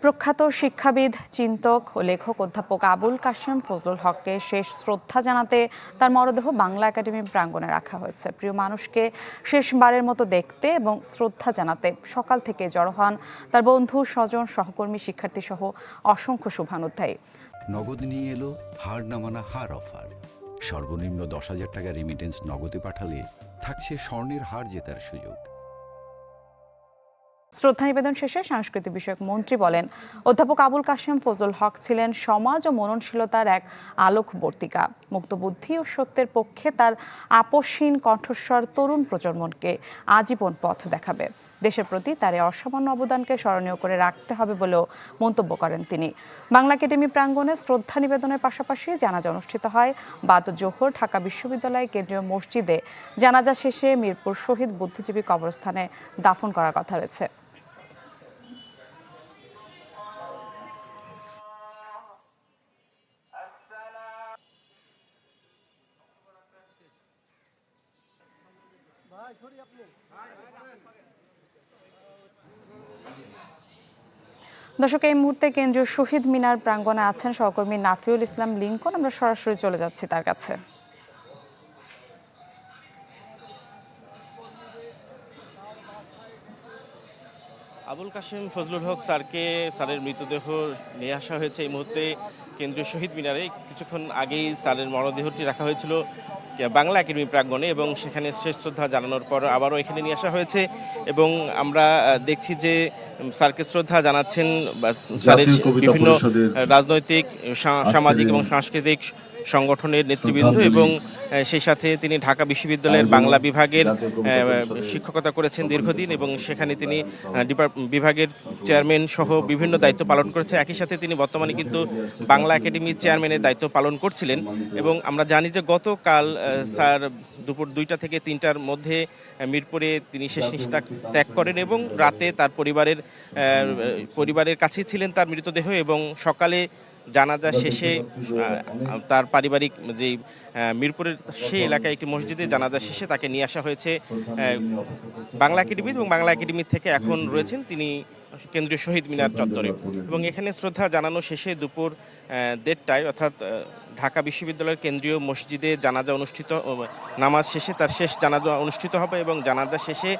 প্রখ্যাত শিক্ষাবিদ, চিন্তক ও লেখক অধ্যাপক আবুল কাশেম ফজলুল হককে শেষ শ্রদ্ধা জানাতে তার মরদেহ বাংলা একাডেমি প্রাঙ্গণে রাখা হয়েছে। প্রিয় মানুষকে শেষবারের মতো দেখতে এবং শ্রদ্ধা জানাতে সকাল থেকে জড়ো হন তার বন্ধু, স্বজন, সহকর্মী, শিক্ষার্থী সহ অসংখ্য শুভানুধ্যায়ী। নগদ নিয়ে এলো হার না মানা হার অফার। সর্বনিম্ন 10,000 টাকা রেমিটেন্স নগদে পাঠালে থাকছে স্বর্ণের হার জেতার সুযোগ। শ্রদ্ধা নিবেদন শেষে সাংস্কৃতিক বিষয়ক মন্ত্রী বলেন, অধ্যাপক আবুল কাশেম ফজলুল হক ছিলেন সমাজ ও মননশীলতার এক আলোকবর্তিকা। মুক্তবুদ্ধি ও সত্যের পক্ষে তার আপসহীন কণ্ঠস্বর তরুণ প্রজন্মকে আজীবন পথ দেখাবে। দেশের প্রতি তার এই অসামান্য অবদানকে স্মরণীয় করে রাখতে হবে বলেও মন্তব্য করেন তিনি। বাংলা একাডেমি প্রাঙ্গণে শ্রদ্ধা নিবেদনের পাশাপাশি জানাজা অনুষ্ঠিত হয়। বাদ জোহর ঢাকা বিশ্ববিদ্যালয় কেন্দ্রীয় মসজিদে জানাজা শেষে মিরপুর শহীদ বুদ্ধিজীবী কবরস্থানে দাফন করার কথা রয়েছে। দর্শক, এই মুহূর্তে কেন্দ্রীয় শহীদ মিনার প্রাঙ্গণে আছেন সহকর্মী নাফিউল ইসলাম লিঙ্কন। আমরা সরাসরি চলে যাচ্ছি তার কাছে। আবুল কাশেম ফজলুল হক স্যারের মৃতদেহ নিয়ে আসা হয়েছে এই মুহূর্তে কেন্দ্রীয় শহীদ মিনারে। কিছুক্ষণ আগেই স্যারের মরদেহটি রাখা হয়েছিল বাংলা একাডেমি প্রাঙ্গণে এবং সেখানে শেষ শ্রদ্ধা জানানোর পর আবারও এখানে নিয়ে আসা হয়েছে এবং আমরা দেখছি যে স্যারকে শ্রদ্ধা জানাচ্ছেন স্যারের বিভিন্ন রাজনৈতিক, সামাজিক এবং সাংস্কৃতিক সংগঠনের নেতৃবৃন্দ এবং সেই সাথে তিনি ঢাকা বিশ্ববিদ্যালয়ের বাংলা বিভাগের শিক্ষকতা করেছেন দীর্ঘদিন এবং সেখানে তিনি বিভাগের চেয়ারম্যান সহ বিভিন্ন দায়িত্ব পালন করেছে। একই সাথে তিনি বর্তমানে কিন্তু বাংলা একাডেমির চেয়ারম্যানের দায়িত্ব পালন করছিলেন এবং আমরা জানি যে গতকাল স্যার দুপুর 2টা থেকে 3টার মধ্যে মিরপুরে তিনি শেষ নিঃশ্বাস ত্যাগ করেন এবং রাতে তার পরিবারের কাছেই ছিলেন তার মৃতদেহ এবং সকালে জানাজা শেষে তার পারিবারিক যেই মিরপুরের সেই এলাকায় একটি মসজিদে জানাজা শেষে তাকে নিয়ে আসা হয়েছে বাংলা একাডেমি এবং বাংলা একাডেমি থেকে এখন রয়েছেন তিনি কেন্দ্রীয় শহীদ মিনার চত্বরে এবং এখানে শ্রদ্ধা জানানো শেষে দুপুর 1:30টায় অর্থাৎ ঢাকা বিশ্ববিদ্যালয়ের কেন্দ্রীয় মসজিদে জানাজা অনুষ্ঠিত, নামাজ শেষে তার শেষ জানাজা অনুষ্ঠিত হবে এবং জানাজা শেষে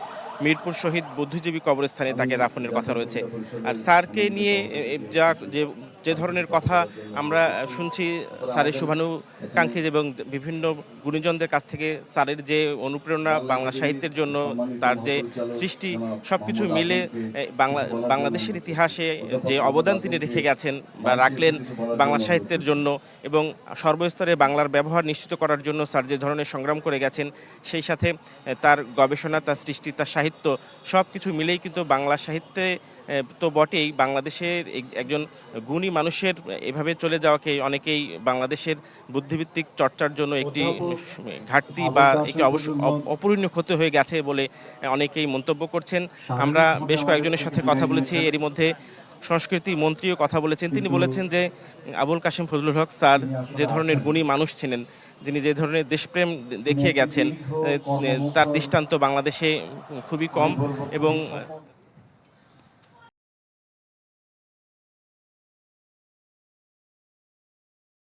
মিরপুর শহীদ বুদ্ধিজীবী কবরস্থানে তাকে দাফনের কথা রয়েছে। আর স্যারকে নিয়ে যে ধরনের কথা আমরা শুনছি স্যারের শুভানুকাঙ্ক্ষী এবং বিভিন্ন গুণীজনদের কাছ থেকে, স্যারের যে অনুপ্রেরণা বাংলা সাহিত্যের জন্য, তার যে সৃষ্টি, সব কিছু মিলে বাংলাদেশের ইতিহাসে যে অবদান তিনি রেখে গেছেন বা রাখলেন বাংলা সাহিত্যের জন্য এবং সর্বস্তরে বাংলার ব্যবহার নিশ্চিত করার জন্য স্যার যে ধরনের সংগ্রাম করে গেছেন, সেই সাথে তার গবেষণা, তার সৃষ্টি, তার সাহিত্য সব কিছু মিলেই কিন্তু বাংলা সাহিত্যে তো বটেই বাংলাদেশের একজন গুণী মানুষের এভাবে চলে যাওয়াকে অনেকেই বাংলাদেশের বুদ্ধিভিত্তিক চর্চার জন্য একটি ঘাটতি বা একটি অপূরণীয় ক্ষতি হয়ে গেছে বলে অনেকেই মন্তব্য করছেন। আমরা বেশ কয়েকজনের সাথে কথা বলেছি, এরই মধ্যে সংস্কৃতি মন্ত্রীও কথা বলেছেন। তিনি বলেছেন যে আবুল কাশেম ফজলুল হক স্যার যে ধরনের গুণী মানুষ ছিলেন, যিনি যে ধরনের দেশপ্রেম দেখিয়ে গেছেন, তার দৃষ্টান্ত বাংলাদেশে খুবই কম এবং